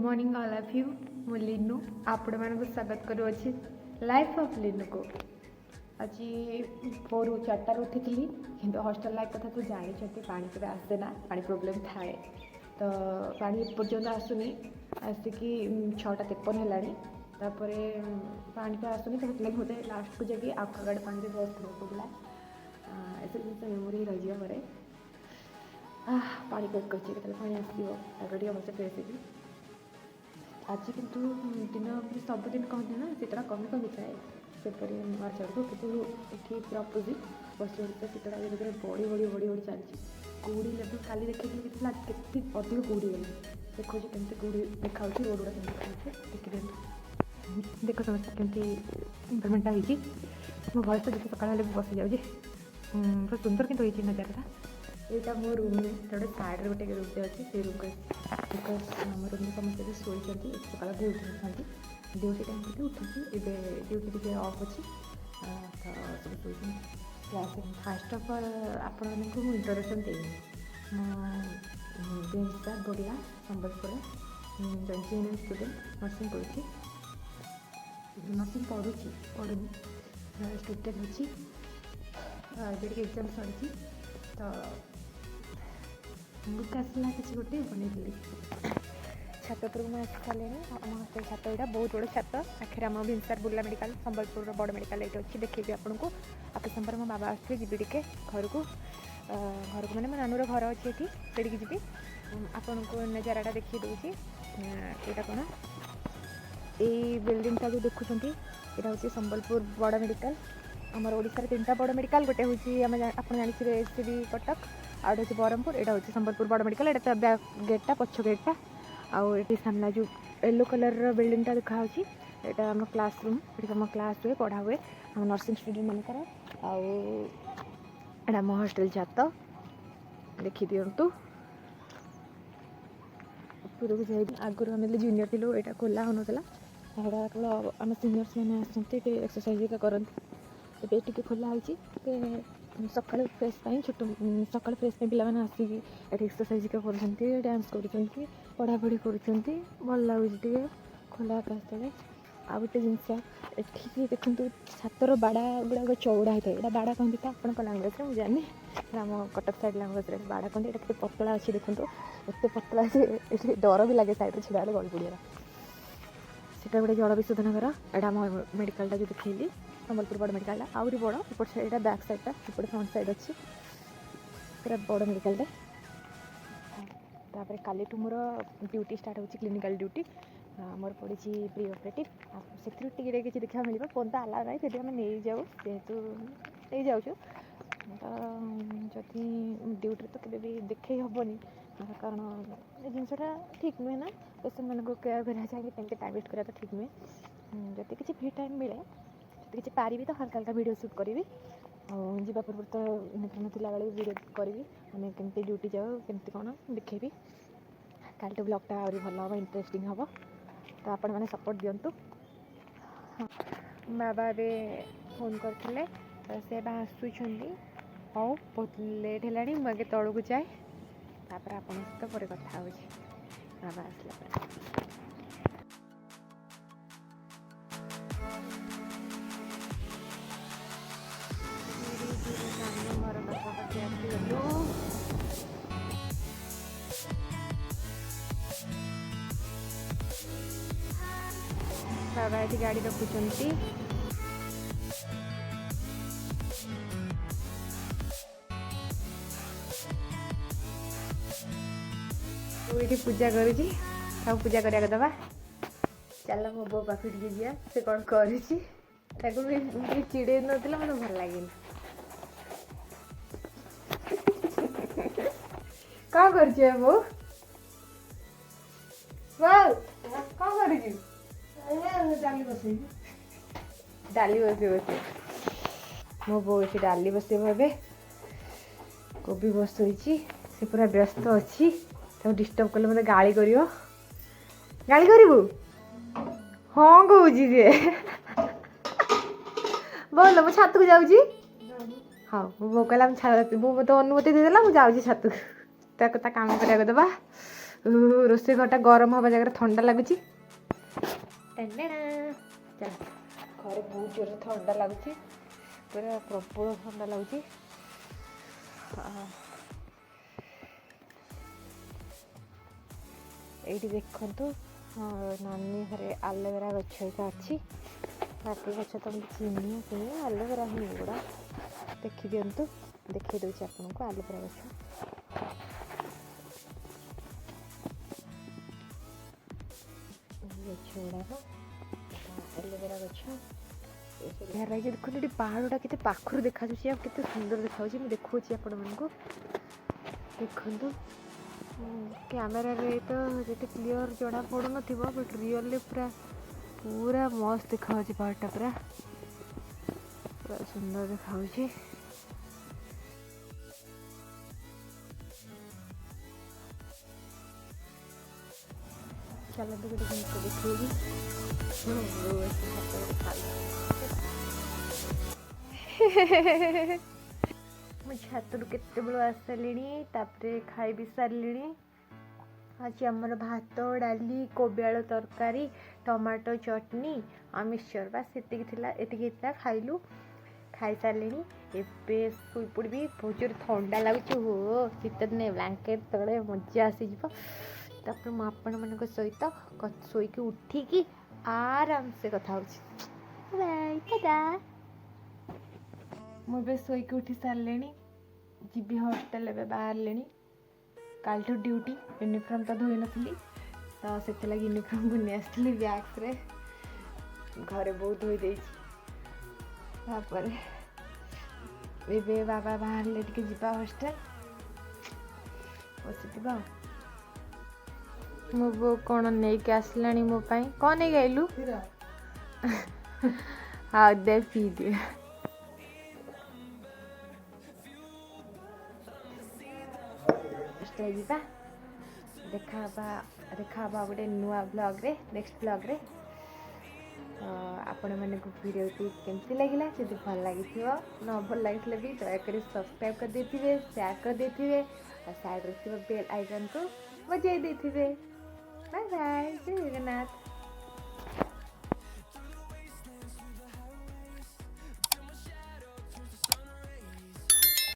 Morning all of you मु लिनु आपण मानक स्वागत करुँच लाइफ ऑफ लिनु को आज 4 4 उठी कि हॉस्टल लाइफ कथा तो जानते पानी के आसेना पानी प्रोब्लेम थाए तो पानी एपर्यंत आसुनी आसिकी 6:53 है पानी तो आसुनी तो लगे मत लास्ट को जाकि आखगाड़ पानी में बस पड़ा ऐसे जिन मेमोरी रही पर पानी पेट कर पानी आसो मत फ्रेश आज किंतु दिन सबुदिन कहते ना शीतला कमी कमी जाए सेपरी मार्च आड़क कितु ये पूरा अपोजिट बस शीतला धीरे बढ़ी बढ़ी बढ़ी बढ़ी चलती कुड़ी लेवल काली देखी के अधिक कुड़ी गली देखो कमी कुड़ी देखा रोड गुड़ा कमी देखिए देख समस्त कमी इम्प्रूवमेंटा होती मो भयस तो जिते सकाल बस जाऊँगी बहुत सुंदर कितनी नजारा यहाँ मो रूम गोटे साइड गोटे रूम अच्छे से रूम बिकज आम रूम समस्त भी शोती सकाल भी उठी था ड्यूटी टाइम भी उठी एवं ड्यूटी टे अफ अच्छी तो सब Chantilly class first of all आपण मानक इंट्रोडक्शन देनी बेंसा बढ़िया संबलपुर जन स्टूडेंट नर्सिंग पढ़ी नर्सिंग पढ़ुनी स्टूडेंट अच्छी जो एग्जाम सरी तो बुक आसला किसी गोटे बनई छात पर मुझे आसी सारे आम हस्टल छात यहाँ बहुत बड़ छात आखिर आम भिनसार बुर्ला मेडिकल संबलपुर बड़ मेडिकल ये अच्छी देखिए आपको आपके समय मो बाबा आसुए जी टे घर को मैंने मो नानूर घर अच्छे ये जी आपन को नजारा देखिए दूसरी यहाँ कौन ये बिल्डिंगटा जो देखुं यहाँ हूँ संबलपुर बड़ मेडिकल आमर ओडिशा 3टा बड़ मेडिकल गोटे हूँ आप जानते एससीबी कटक आउ हूँ ब्रह्मपुर यहाँ हूँ संबलपुर बड़ मेडिकल यहाँ तो बैक गेटा पछ गेटा आउ ये सामना जो येलो कलर बिल्डिंगटा देखा यहाँ आम क्लास रूम ये आम क्लास हुए पढ़ा हुए आम नर्सिंग स्टूडेंट मानकर आउ आम हस्टेल छात देखी दिंतु उपरକୁ जाए आगुरी आम जूनियर थी यहाँ खोला हो नाला केवल आम सिनियर्स मैंने आसते एक्सरसाइज करते ଏବେ ଟିକେ ଖୋଲା ହେଇଛି ସକାଳେ ଫ୍ରେଶ୍ ପାଇଁ ଛୋଟ ସକାଳେ ଫ୍ରେଶ୍ ପାଇଁ ପିଲାମାନେ ଆସିକି ଏଠି ଏକ୍ସରସାଇଜ୍ କରୁଛନ୍ତି ଡ୍ୟାନ୍ସ କରୁଛନ୍ତି ପଢ଼ାପଢ଼ି କରୁଛନ୍ତି ଭଲ ଲାଗୁଛି ଟିକେ ଖୋଲା ଆକାଶ ତଳେ ଆଉ ଗୋଟେ ଜିନିଷ ଏଠିକି ଦେଖନ୍ତୁ ଛାତର ବାଡ଼ା ଗୁଡ଼ାକ ଚଉଡ଼ା ହେଇଥାଏ ଏଇଟା ବାଡ଼ା କହନ୍ତି ତ ଆପଣଙ୍କ ଲାଙ୍ଗୁଏଜ୍ରେ ମୁଁ ଜାଣିନି ଆମ କଟକ ସାଇଡ଼୍ ଲାଙ୍ଗୁଏଜ୍ରେ ବାଡ଼ା କହନ୍ତି ଏଇଟା କେତେ ପତଳା ଅଛି ଦେଖନ୍ତୁ ଏତେ ପତଳା ଅଛି ଏଠି ଡର ବି ଲାଗେ ସାଇଡ଼୍ରେ ଛିଡ଼ା ହେଲେ ଗଳି ପଡ଼ିବାର ସେଇଟା ଗୋଟେ ଜଳ ବିଶୋଧନ ଘର ଏଇଟା ଆମ ମେଡ଼ିକାଲଟା ଯେଉଁ ଦେଖେଇଲି संबलपुर बड़ मेडिकल आहरी बड़ एपट साइड बैक साइडटा एपटे फ्रंट साइड अच्छी पूरा बड़ मेडिकल तापर काली मोर ड्यूटी स्टार्ट हो क्लिनिकल ड्यूटी मोर पड़ी प्री ऑपरेटिव से किसी देखा मिले फोन तो आला ना से नहीं जाऊ जेहेतु नहीं जाऊँ तो जदि ड्यूटी तो केवे भी देखे हेनी कारण ये जिनसा ठीक नुहे ना पेसेंट मान को केयर करा चाहिए टाइम वेस्ट करा तो ठीक नुहे जब किसी फ्री टाइम मिले किसी पारि तो हल्का हल्का वीडियो शूट करी जावा पूर्व तो ना बेले वीडियो करी आम केमती ड्यूटी जाऊ केमती कौन देखेबी कल तो ब्लॉगटा आहरी भल हम इंटरेस्टिंग हम तो आपण मैंने सपोर्ट दिंतु हाँ बाबा ए फोन करते से आसुँच हाँ बहुत लेट है मुझे तौक को जाए तापर आप सहित पर कथा हो बाबा आसला बाबा ये गाड़ी रखुंट ये पूजा करुँची पूजा करा दबा चल मो बो पाखे जा से कौन कर चिड़े ना मतलब भल लगे कौन कर बो कौन कर डाली बस मो बो ये डाली बस कोबी बसई से पूरा व्यस्त अच्छी तो डिस्टर्ब कले मत गाली करू हाँ कौच बोल मो छात को जाऊँगी हाँ मो कहला मो तो अनुमति देदेला मुझे छात को काम करा दबा रोसे घरटा गरम हवा जगह ठंडा लगुच चल घर बहुत जोर ठंडा लगुच पूरा प्रबल ठंडा लगुच ये देखु नानी घरे आलोवेरा गछ अच्छी बाकी गछ तो चिन्ह कि आलोवेरा ही गुड़ा देखी दिंतु देखी दूसरी आपन को आलोवेरा गछ गुड़ाक एलोवेरा गछ देखते पहाड़ा के पाखर देखा के सुंदर देखा देखा आपण मानक देखु कैमेरा रे तो ये क्लीयर जना पड़ न बट रियल पूरा पूरा मस्त देखा पहाड़टा पूरा पूरा सुंदर देखा चलते गोटे जिन देखिए मु छात केते बेलू आस सारे खाई भी सारे आज आमर भात डाली कोबी आलू तरकारी टमाटो चटनी आ मिक्सचर बास ये खाइलु खाई सारे एबे शुईपड़ी बहुत जोर ठंडा लगुच हो शीत दिन ब्लांकेट तले मजा आसीज मुझे मान सहित शोक उठिकी आराम से कथा मुझे शोक उठी सारे जी हॉस्टल बाहर काल ड्यूटी यूनिफॉर्म तो धोई नी तो से यूनिफॉर्म को नहीं आसली बैग्स रे घरे बहुत धोई दे बाबा बाहर जा हॉस्टल बस मो बो कौन नहीं के आसला मो पाई कौन नहीं गलु हाँ दे पी दे देखा गोटे नुआ ब्लॉग रे नेक्स्ट ब्लॉग रे आपण मैंने वीडियो केमती लगे जब भल लगी न भल लगी भी दयाकोरी सब्सक्राइब कर देथिबे शेयर कर देथिबे और साइड रे बेल आइकन को बजाई देथिबे बाय बाय जय जगन्नाथ।